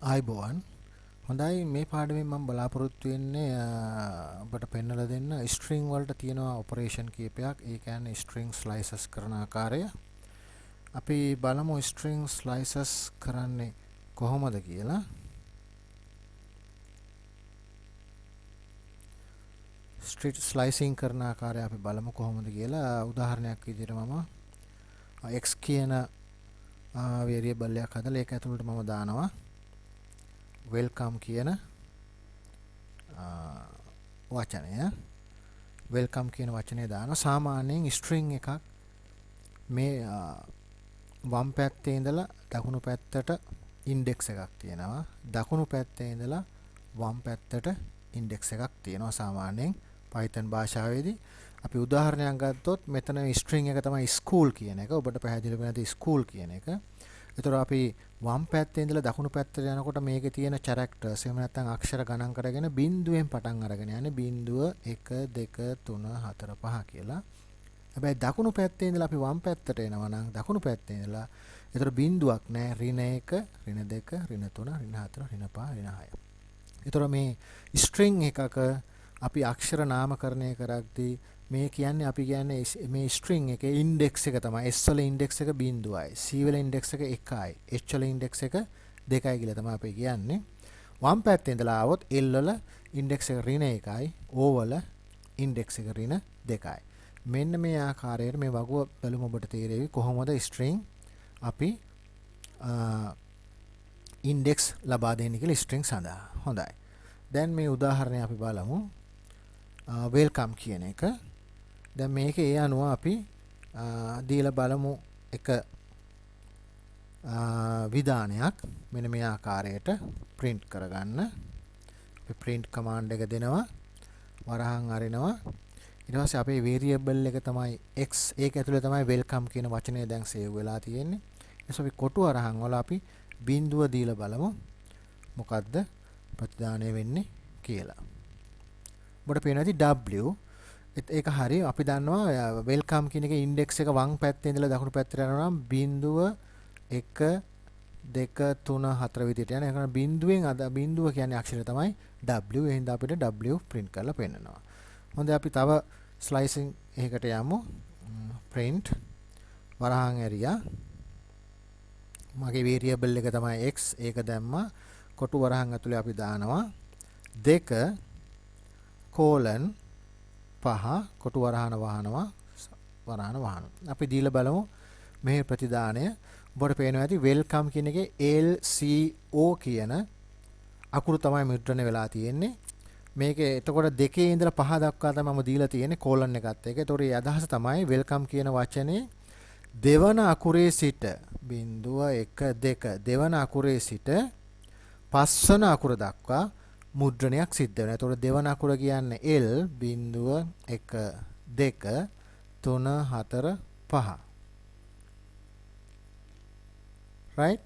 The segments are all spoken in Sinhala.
ආයිබෝවන් හොඳයි මේ පාඩමෙන් මම බලාපොරොත්තු වෙන්නේ ඔබට පෙන්වලා දෙන්න ස්ට්‍රින්ග් වලට තියෙනවා ඔපරේෂන් කීපයක්. ඒ කියන්නේ ස්ට්‍රින්ග් ස්ලයිසස් කරන ආකාරය. අපි බලමු ස්ට්‍රින්ග් ස්ලයිසස් කරන්නේ කොහොමද කියලා. ස්ට්‍රිට් ස්ලයිසිං කරන ආකාරය අපි බලමු කොහොමද කියලා. උදාහරණයක් විදිහට මම x කියන වේරියබල් එකක් හදලා ඒක ඇතුළට මම දානවා welcome කියන වචනය. welcome කියන වචනය දානවා. සාමාන්‍යයෙන් string එකක් මේ වම් පැත්තේ ඉඳලා දකුණු පැත්තට ඉන්ඩෙක්ස් එකක් තියෙනවා. දකුණු පැත්තේ ඉඳලා වම් පැත්තට ඉන්ඩෙක්ස් එකක් තියෙනවා සාමාන්‍යයෙන් Python භාෂාවේදී. අපි උදාහරණයක් ගත්තොත් මෙතන string එක තමයි school කියන එක. ඔබට පැහැදිලි වෙනද school කියන එක. ඒතර අපි වම් පැත්තේ ඉඳලා දකුණු පැත්තට යනකොට මේකේ තියෙන characters එහෙම නැත්නම් අක්ෂර ගණන් කරගෙන බිඳුවෙන් පටන් අරගෙන යන්නේ 0 1 2 3 4 5 කියලා. හැබැයි දකුණු පැත්තේ ඉඳලා අපි වම් පැත්තට එනවා නම් දකුණු පැත්තේ ඉඳලා ඒතර බිඳුවක් නැහැ. ඍණ 1 ඍණ 2 ඍණ 3 ඍණ 4 ඍණ 5 ඍණ 6. ඒතර මේ string එකක අපි අක්ෂර නාමකරණය කරද්දී මේ කියන්නේ අපි කියන්නේ මේ string එකේ index එක තමයි s වල index එක 0යි c වල index එක 1යි h වල index එක 2යි කියලා තමයි අපි කියන්නේ. වම් පැත්තේ ඉඳලා આવොත් l වල index එක ඍණ 1යි o වල index එක ඍණ 2යි. මෙන්න මේ ආකාරයට මේ වගුව බැලුම ඔබට තේරෙවි කොහොමද string අපි index ලබා දෙන්නේ කියලා string සඳහා. හොඳයි. දැන් මේ උදාහරණය අපි බලමු. welcome කියන එක. දැන් මේකේ ඒ අනුව අපි දීලා බලමු එක විධානයක් මෙන්න මේ ආකාරයට print කරගන්න. අපි print command එක දෙනවා. වරහන් අරිනවා. ඊට පස්සේ අපේ variable එක තමයි x. ඒක ඇතුලේ තමයි welcome කියන වචනය දැන් save වෙලා තියෙන්නේ. ඊට අපි කොටු අරහන් වල අපි බිඳුව දීලා බලමු. මොකද්ද ප්‍රතිදානය වෙන්නේ කියලා. ඔබට පේනවා ඇති w. ඒක හරි. අපි දන්නවා welcome කියන එකේ index එක වම් පැත්තේ ඉඳලා දකුණු පැත්තට යනවා නම් බිඳුව 1 2 3 4 විදිහට යන. ඒක බිඳුවෙන් බිඳුව කියන්නේ අක්ෂරය තමයි w. ඒ හින්දා අපිට w print කරලා පෙන්නනවා. හොඳයි අපි තව slicing එකකට යමු. print වරහන් ඇරියා. මගේ variable එක තමයි x. ඒක දැම්මා. කොටු වරහන් ඇතුලේ අපි දානවා 2 colon 5 කොටු වරහන වහනවා අපි දීලා බලමු මේ ප්‍රතිදානය. ඔබට පේනවා ඇති welcome කියන එකේ LCO කියන අකුරු තමයි මුද්‍රණය වෙලා තියෙන්නේ. මේකේ එතකොට 2 ඉඳලා 5 දක්වා තමයි මම දීලා තියෙන්නේ colon එකත් එක්ක. ඒතකොට ඒ අදහස තමයි welcome කියන වචනේ දෙවන අකුරේ සිට 0 1 2 දෙවන අකුරේ සිට පස්වන අකුර දක්වා මුද්‍රණයක් සිද්ධ වෙනවා. ඒතකොට දෙවන අකුර කියන්නේ L 0 1 2 3 4 5. right?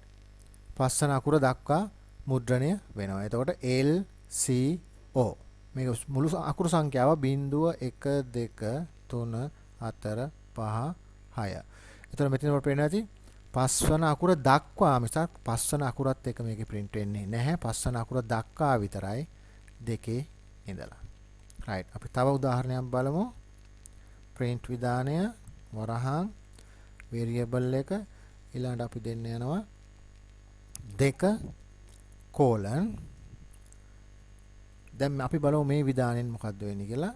පස්වන අකුර දක්වා මුද්‍රණය වෙනවා. එතකොට L C O. මේක මුළු අකුරු සංඛ්‍යාව 0 1 2 3 4 5 6. එතකොට මෙතන අපට පේනවා ඇති පස්වන අකුර දක්වා මිසක් පස්වන අකුරත් එක මේකේ print වෙන්නේ නැහැ. පස්වන අකුර දක්වා විතරයි දෙකේ ඉඳලා. right. අපි තව උදාහරණයක් බලමු. print විධානය වරහන් variable එක ඊළඟට අපි දෙන්න යනවා 2 colon. දැන් අපි බලමු මේ විධානයෙන් මොකද්ද වෙන්නේ කියලා.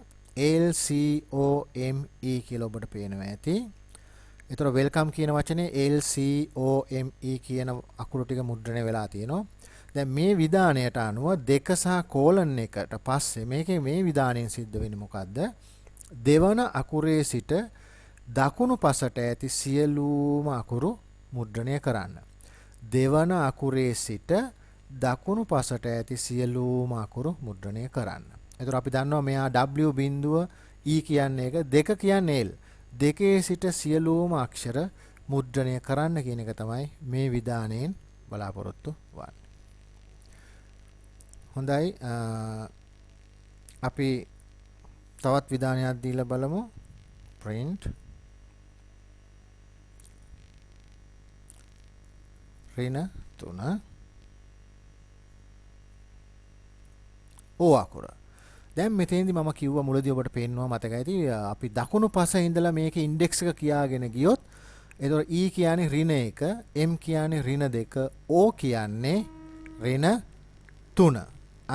LCOME කියලා ඔබට පේනවා ඇති. ඒතර welcome කියන වචනේ LCOME කියන අකුරු ටික මුද්‍රණය වෙලා තියෙනවා. දැන් මේ විධානයට අනුව 2 සහ colon එකට පස්සේ මේකේ මේ විධානයෙන් සිද්ධ වෙන්නේ මොකද්ද? දෙවන අකුරේ සිට දකුණු පසට ඇති සියලුම අකුරු මුද්‍රණය කරන්න. දෙවන අකුරේ සිට දකුණු පසට ඇති සියලුම අකුරු මුද්‍රණය කරන්න. ඒතර අපි දන්නවා මෙයා W බිඳුව E කියන්නේ එක 2 කියන්නේ L. දෙකේ සිට සියලුම අක්ෂර මුද්‍රණය කරන්න කියන එක තමයි මේ විධානයෙන් බලාපොරොත්තු වන්නේ. හොඳයි අපි තවත් විධානයක් දීලා බලමු. print ඍණ 3 O අකුර. දැන් මෙතෙන්දි මම කිව්වා මුලදී ඔබට පේනවා මතක ඇති අපි දකුණු පසේ ඉඳලා මේකේ ඉන්ඩෙක්ස් එක කියාගෙන ගියොත් එතකොට E කියන්නේ ඍණ 1, M කියන්නේ ඍණ 2, O කියන්නේ ඍණ 3.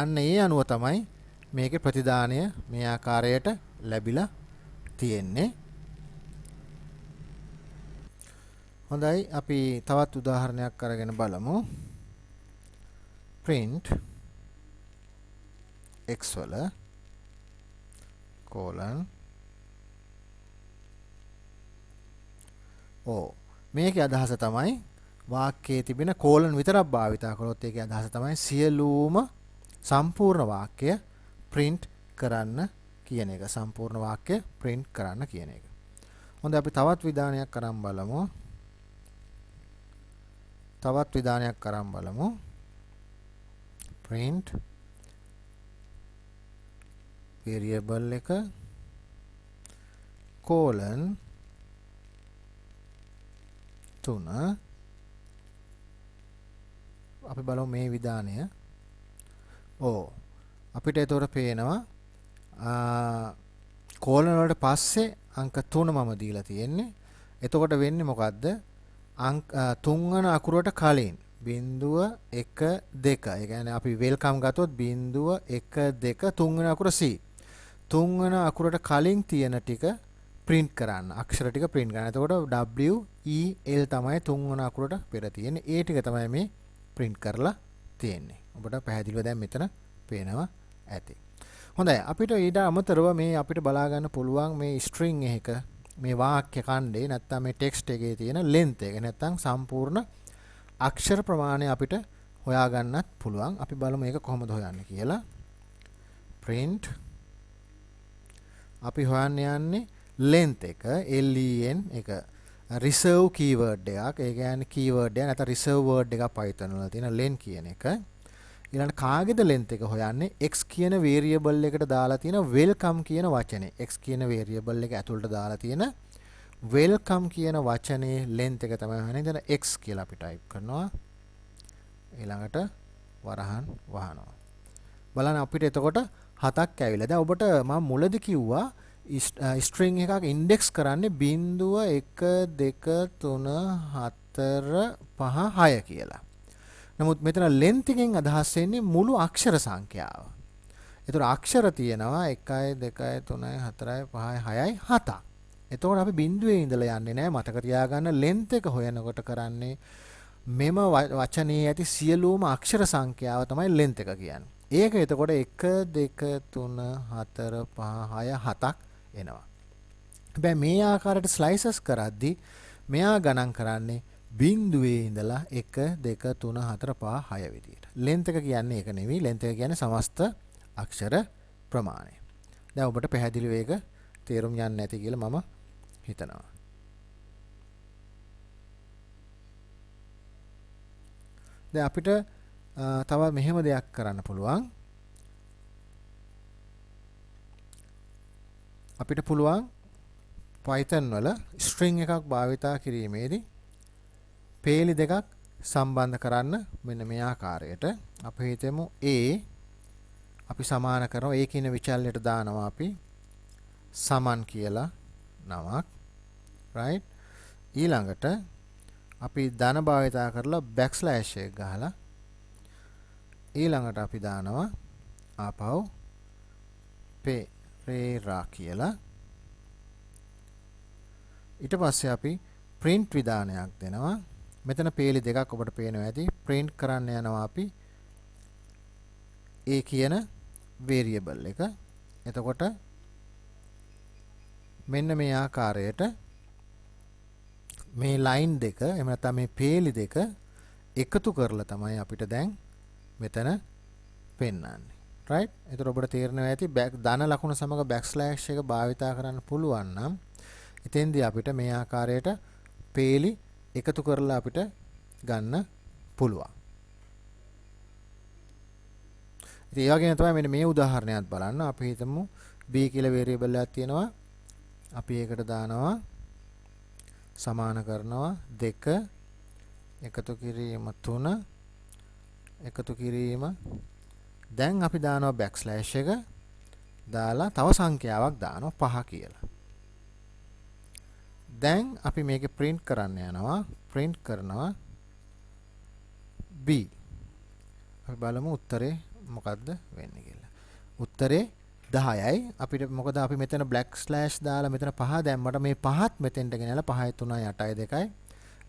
අන්න ඒ අනුව තමයි මේකේ ප්‍රතිදානය මේ ආකාරයට ලැබිලා තියෙන්නේ. හොඳයි අපි තවත් උදාහරණයක් අරගෙන බලමු. print x වල colon O මේකේ අදහස තමයි වාක්‍යයේ තිබෙන colon විතරක් භාවිතා කරොත් ඒකේ අදහස තමයි සියලුම සම්පූර්ණ වාක්‍ය print කරන්න කියන එක. සම්පූර්ණ වාක්‍ය print කරන්න කියන එක. හොඳයි අපි තවත් විධානයක් අරන් බලමු. print variable එක colon 3 අපි බලමු මේ විධානය. අපිට එතකොට පේනවා colon වලට පස්සේ අංක 3 මම දීලා තියෙන්නේ. එතකොට වෙන්නේ මොකද්ද? අංක 3 වන අකුරට කලින් 0 1 2. ඒ කියන්නේ අපි වෙල්කම් ගත්තොත් 0 1 2 3 වෙනි අකුර C. 3 වෙනි අකුරට කලින් තියෙන ටික print කරන්න. අක්ෂර ටික print කරන්න. එතකොට W E L තමයි 3 වෙනි අකුරට පෙර තියෙන්නේ. ඒ ටික තමයි මේ print කරලා තියෙන්නේ. ඔබට පැහැදිලිව දැන් මෙතන පේනවා ඇති. හොඳයි අපිට ඊට අමතරව මේ අපිට බලා ගන්න පුළුවන් මේ string එක මේ වාක්‍ය ඛණ්ඩේ නැත්නම් මේ text එකේ තියෙන length එක නැත්නම් සම්පූර්ණ අක්ෂර ප්‍රමාණය අපිට හොයා ගන්නත් පුළුවන්. අපි බලමු මේක කොහොමද හොයන්නේ කියලා. print අපි හොයන්න යන්නේ length එක len එක reserve keyword එකක්. ඒ කියන්නේ keyword එක නැත්නම් reserve word එකක් Python වල තියෙන len කියන එක. ඊළඟට කාගේද length එක හොයන්නේ x කියන variable එකට දාලා තියෙන welcome කියන වචනේ. x කියන variable එක ඇතුළට දාලා තියෙන welcome කියන වචනේ length එක තමයි හොයන්නේ. දැන් x කියලා අපි type කරනවා. ඊළඟට වරහන් වහනවා. බලන්න අපිට එතකොට 7ක් ඇවිල්ලා. දැන් ඔබට මම මුලදී කිව්වා string එකක් index කරන්නේ 0 1 2 3 4 5 6 කියලා. නමුත් මෙතන length එකෙන් අදහස් වෙන්නේ මුළු අක්ෂර සංඛ්‍යාව. ඒතර අක්ෂර තියෙනවා 1 2 3 4 5 6යි 7ක්. එතකොට අපි බිඳුවේ ඉඳලා යන්නේ නැහැ. මතක තියාගන්න length එක හොයනකොට කරන්නේ මෙම වචනේ ඇති සියලුම අක්ෂර සංඛ්‍යාව තමයි length එක කියන්නේ. ඒක එතකොට 1 2 3 4 5 6 7ක් එනවා. හැබැයි මේ ආකාරයට slices කරද්දී මෙයා ගණන් කරන්නේ බිඳුවේ ඉඳලා 1 2 3 4 5 6 විදියට. length එක කියන්නේ ඒක නෙවෙයි. length එක කියන්නේ සමස්ත අක්ෂර ප්‍රමාණය. දැන් ඔබට පැහැදිලි වේග තේරුම් යන්නේ නැති කියලා මම හිතනවා. දැන් අපිට තව මෙහෙම දෙයක් කරන්න පුළුවන්. අපිට පුළුවන් Python වල string එකක් භාවිතා කිරීමේදී පේලි දෙකක් සම්බන්ධ කරන්න මෙන්න මේ ආකාරයට. අපි හිතමු A අපි සමාන කරනවා A කියන විචල්යට දානවා අපි සමන් කියලා නමක්. right ඊළඟට අපි ධන භාවිතා කරලා backslash එක ගහලා ඊළඟට අපි දානවා ආපහු පෙරේරා කියලා. ඊට පස්සේ අපි print විධානයක් දෙනවා. මෙතන පේලි දෙකක් ඔබට පේනවා ඇති. print කරන්න යනවා අපි A කියන variable එක. එතකොට මෙන්න මේ ආකාරයට මේ line දෙක එහෙම නැත්නම් මේ පේලි දෙක එකතු කරලා තමයි අපිට දැන් මෙතන පෙන්වන්නේ. right එතකොට ඔබට තේරෙනවා ඇති ධන ලකුණ සමග backslash එක භාවිතා කරන්න පුළුවන් නම් එතෙන්දී අපිට මේ ආකාරයට පේලි එකතු කරලා අපිට ගන්න පුළුවන්. ඉතින් ඒ වගේම තමයි මෙන්න මේ උදාහරණයක් බලන්න. අපි හිතමු b කියලා variable එකක් තියෙනවා. අපි ඒකට දානවා සමාන කරනවා 2 එකතු කිරීම 3 එකතු කිරීම දැන් අපි දානවා බෑක්ස්ලෑෂ් එක දාලා තව සංඛ්‍යාවක් දානවා 5 කියලා. දැන් අපි මේක print කරන්න යනවා. print කරනවා B. අපි බලමු උත්තරේ මොකද්ද වෙන්නේ කියලා. උත්තරේ 10යි. අපිට මොකද අපි මෙතන black slash දාලා මෙතන 5 දැම්මට මේ 5ත් මෙතෙන්ට ගෙනලා 5යි 3යි 8යි 2යි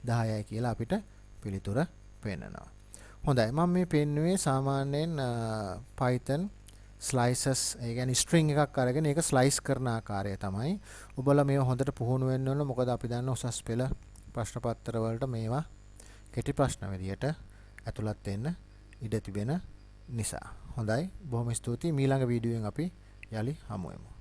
10යි කියලා අපිට පිළිතුර පෙන්නනවා. හොඳයි මම මේ පෙන්නුවේ සාමාන්‍යයෙන් Python slices ඒ කියන්නේ string එකක් අරගෙන ඒක slice කරන ආකාරය තමයි. ඔබලා මේව හොඳට පුහුණු වෙන්න ඕන. මොකද අපි දන්න උසස් පෙළ ප්‍රශ්න පත්‍ර වලට මේවා කෙටි ප්‍රශ්න විදියට ඇතුළත් වෙන්න ඉඩ තිබෙන නිසා. හොඳයි බොහොම ස්තුතියි. ඊළඟ වීඩියෝෙන් අපි යලි හමු වෙමු.